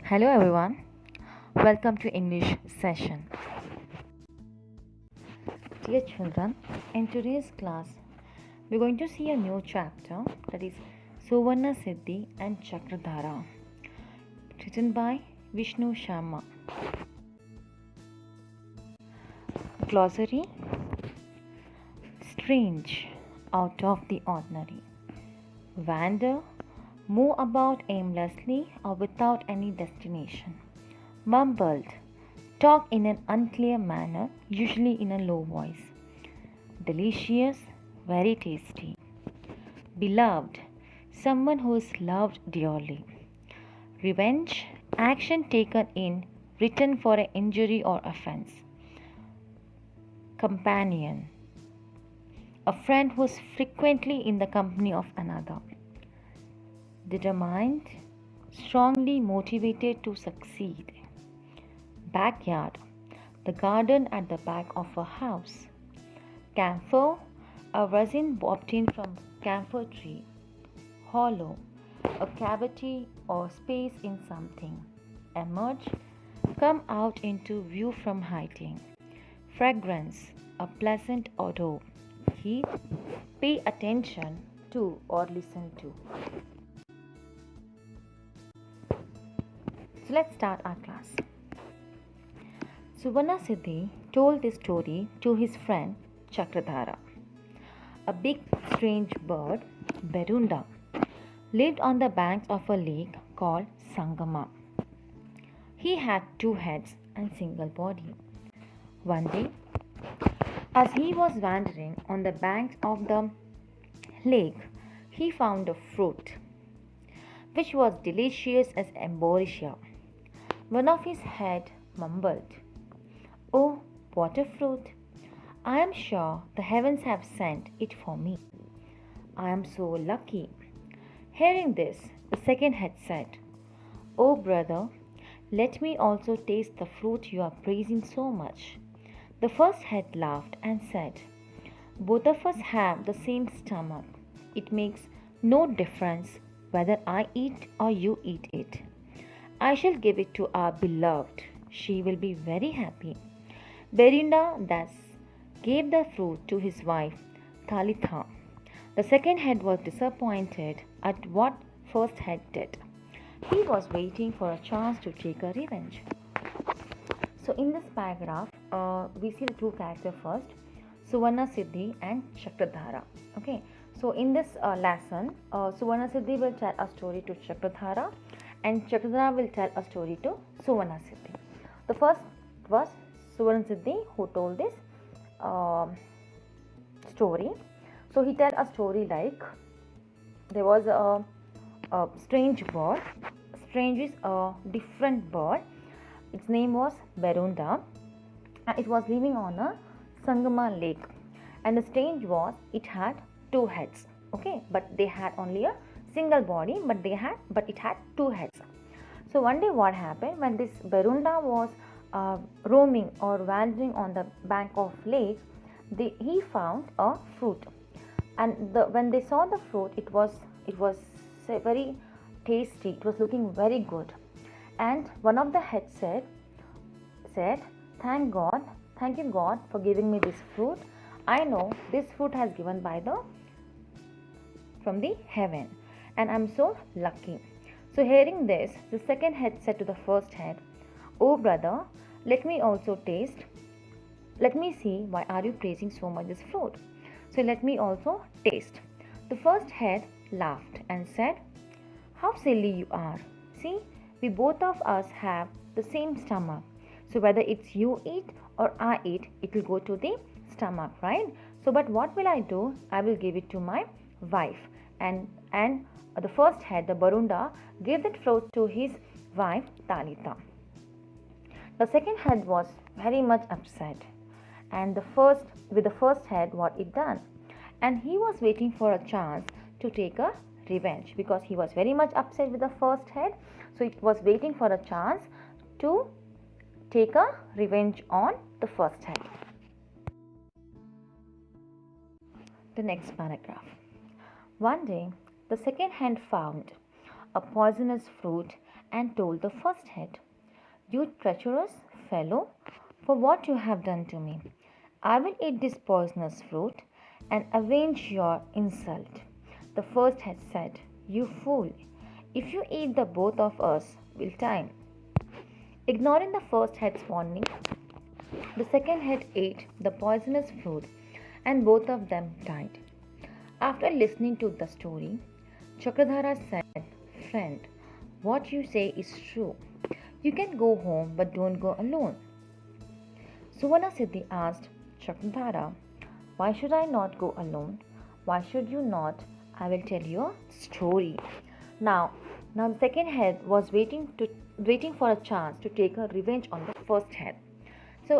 Hello everyone, welcome to English session. Dear children, in today's class, we're going to see a new chapter that is Suvarnasidhi and Chakradhara, written by Vishnu Sharma. Glossary: strange, out of the ordinary. Wander, move about aimlessly or without any destination. Mumbled, talk in an unclear manner, usually in a low voice. Delicious, very tasty. Beloved, someone who is loved dearly. Revenge, action taken in return for an injury or offense. Companion, a friend who is frequently in the company of another. Determined, strongly motivated to succeed. Backyard, the garden at the back of a house. Camphor, a resin obtained from camphor tree. Hollow, a cavity or space in something. Emerge, come out into view from hiding. Fragrance, a pleasant odor. Heed, pay attention to or listen to. So let's start our class. Suvarnasidhi told this story to his friend Chakradhara. A big strange bird, Berunda, lived on the banks of a lake called Sangama. He had two heads and single body. One day, as he was wandering on the banks of the lake, he found a fruit which was delicious as ambrosia. One of his head mumbled, "Oh, what a fruit! I am sure the heavens have sent it for me. I am so lucky." Hearing this, the second head said, "Oh, brother, let me also taste the fruit you are praising so much." The first head laughed and said, "Both of us have the same stomach. It makes no difference whether I eat or you eat it. I shall give it to our beloved. She will be very happy." Berinda thus gave the fruit to his wife Talitha. The second head was disappointed at what first head did. He was waiting for a chance to take a revenge. So in this paragraph, we see the two characters first, Suvarnasidhi and Chakradhara. Okay. So in this lesson, Suvarnasidhi will tell a story to Chakradhara, and Chakradhara will tell a story to Suvarnasidhi. The first was Suvarnasidhi who told this story. So he tell a story like there was a strange bird. Strange is a different bird. Its name was Berunda. It was living on a Sangama lake, and the strange was it had two heads. Okay, but they had only a single body, but it had two heads. So one day what happened, when this Berunda was roaming or wandering on the bank of lake, he found a fruit, and when they saw the fruit, it was very tasty. It was looking very good, and one of the heads said, thank you God for giving me this fruit. I know this fruit has given from the heaven, and I'm so lucky." So hearing this, the second head said to the first head, "Oh brother, let me also taste. Let me see, why are you praising so much this fruit? So let me also taste." The first head laughed and said, "How silly you are. See, we both of us have the same stomach. So whether it's you eat or I eat, it will go to the stomach, right? So but what will I do? I will give it to my wife." And the first head, the Barunda, gave that fruit to his wife Talitha. The second head was very much upset, and with the first head, what it done, and he was waiting for a chance to take a revenge, because he was very much upset with the first head. So it was waiting for a chance to take a revenge on the first head. The next paragraph. One day, the second hand found a poisonous fruit and told the first head, "You treacherous fellow, for what you have done to me, I will eat this poisonous fruit and avenge your insult." The first head said, "You fool, if you eat the both of us will die." Ignoring the first head's warning, the second head ate the poisonous fruit and both of them died. After listening to the story, Chakradhara said, "Friend, what you say is true. You can go home, but don't go alone." Suvarnasiddhi asked Chakradhara, "Why should I not go alone? Why should you not? I will tell you a story." Now, the second head was waiting for a chance to take a revenge on the first head. So,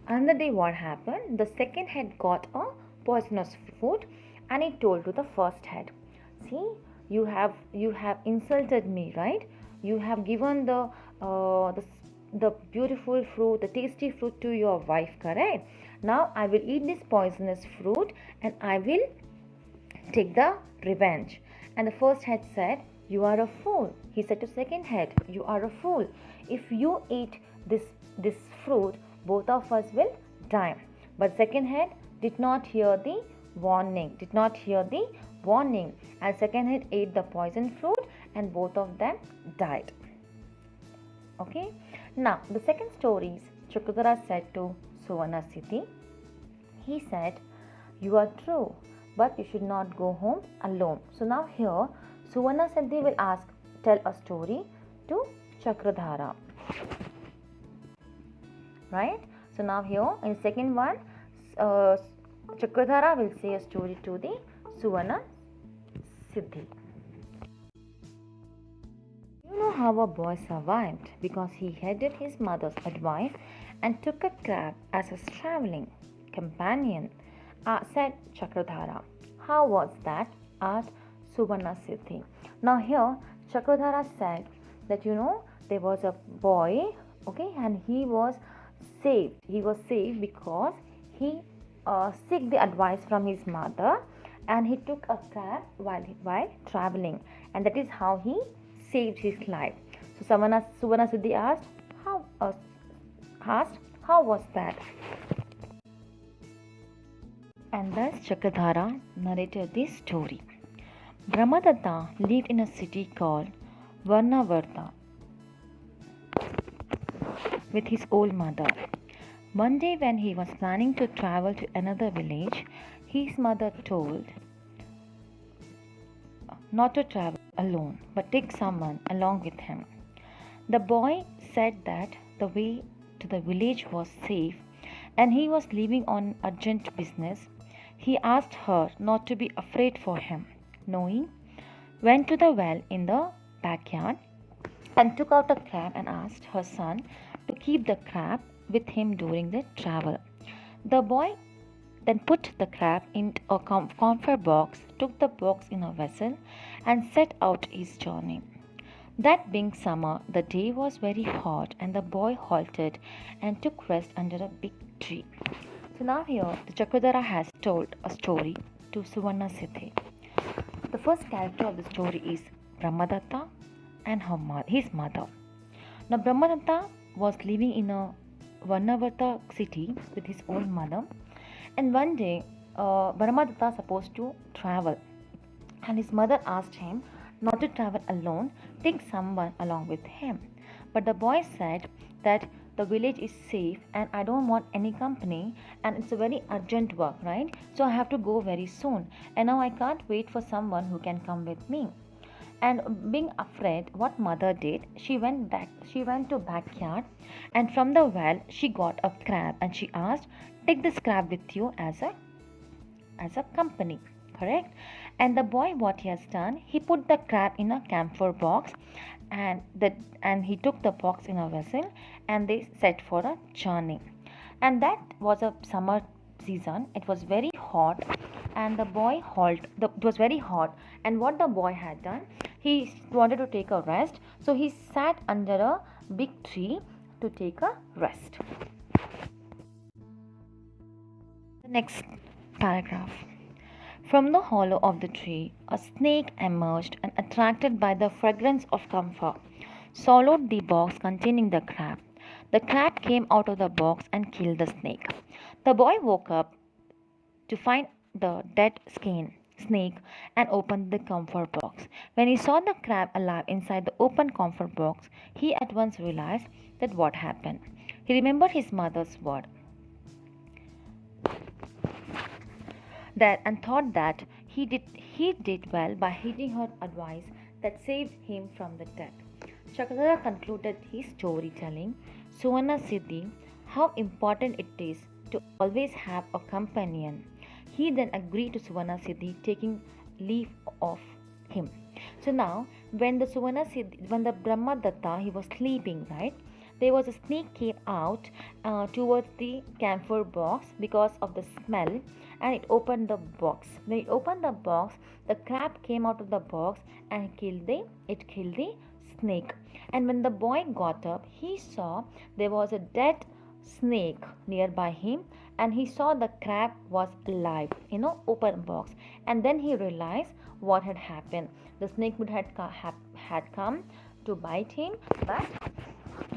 another day, what happened? The second head got a poisonous fruit, and he told to the first head, "See, you have insulted me, right? You have given the beautiful fruit, the tasty fruit to your wife, correct? Now I will eat this poisonous fruit and I will take the revenge." And the first head said, "You are a fool." He said to second head, "You are a fool. If you eat this fruit, both of us will die." But second head did not hear the warning. And second head ate the poison fruit and both of them died. Okay. Now the second story is Chakradhara said to Suvarnasiddhi. He said, "You are true, but you should not go home alone." So now here Suvarnasiddhi will tell a story to Chakradhara. Right? So now here in second one, Chakradhara will say a story to the Suvarnasiddhi. You know how a boy survived because he heeded his mother's advice and took a crab as his traveling companion, said Chakradhara. "How was that?" asked Suvarnasiddhi. Now here Chakradhara said that there was a boy, okay, and he was saved. He was saved because he seek the advice from his mother and he took a crab while traveling, and that is how he saved his life. So Suvarnasiddhi asked, how was that? And thus Chakradhara narrated this story. Brahmadatta lived in a city called Varnavarta with his old mother. One day when he was planning to travel to another village, his mother told not to travel alone, but take someone along with him. The boy said that the way to the village was safe and he was leaving on urgent business. He asked her not to be afraid for him. Knowing, went to the well in the backyard and took out a crab and asked her son to keep the crab with him during the travel. The boy then put the crab in a camphor box, took the box in a vessel, and set out his journey. That being summer, the day was very hot, and the boy halted and took rest under a big tree. So now here, the Chakradhara has told a story to Suvarnasiddhi. The first character of the story is Brahmadatta and his mother. Now Brahmadatta was living in a Varnavarta city with his own mother, and one day Brahmadatta was supposed to travel, and his mother asked him not to travel alone, take someone along with him. But the boy said that the village is safe and I don't want any company, and it's a very urgent work, right? So I have to go very soon, and now I can't wait for someone who can come with me. And being afraid, what mother did, she went to backyard, and from the well she got a crab and she asked, "Take this crab with you as a company." Correct? And the boy, what he has done, he put the crab in a camphor box, and he took the box in a vessel, and they set for a journey. And that was a summer season. It was very hot, and the boy it was very hot, and what the boy had done, he wanted to take a rest, so he sat under a big tree to take a rest. The next paragraph. From the hollow of the tree, a snake emerged, and attracted by the fragrance of camphor, swallowed the box containing the crab. The crab came out of the box and killed the snake. The boy woke up to find the dead snake and opened the comfort box. When he saw the crab alive inside the open comfort box, he at once realized that what happened. He remembered his mother's word that and thought that he did well by heeding her advice that saved him from the death. Chakradhara concluded his storytelling Suvarnasidhi how important it is to always have a companion. He then agreed to Suvarnasidhi taking leave of him. So now when the Brahmadatta he was sleeping, right? There was a snake came out towards the camphor box because of the smell, and it opened the box. When it opened the box, the crab came out of the box and killed the snake. And when the boy got up, he saw there was a dead snake nearby him, and he saw the crab was alive, open box. And then he realized what had happened. The snake would had come to bite him, but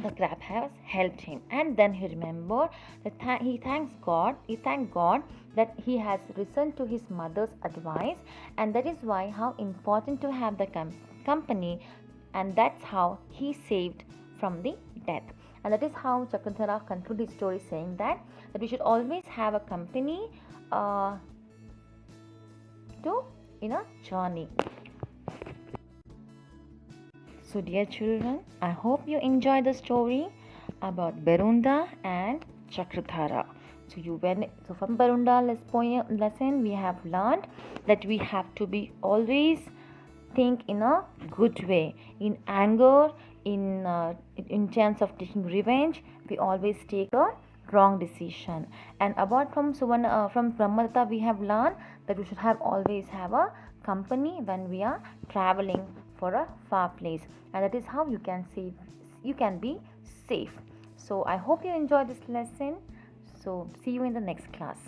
the crab has helped him. And then he remembered that he thanked God that he has listened to his mother's advice, and that is why how important to have the company, and that's how he saved from the death. And that is how Chakradhara concluded his story saying that we should always have a company to in a journey. So, dear children, I hope you enjoy the story about Berunda and Chakradhara. So from Berunda lesson, we have learned that we have to be always think in a good way. In anger, in terms of taking revenge, we always take a wrong decision. And about from Brahmadatta, we have learned that we should always have a company when we are traveling for a far place, and that is how you can be safe. So I hope you enjoyed this lesson. So see you in the next class.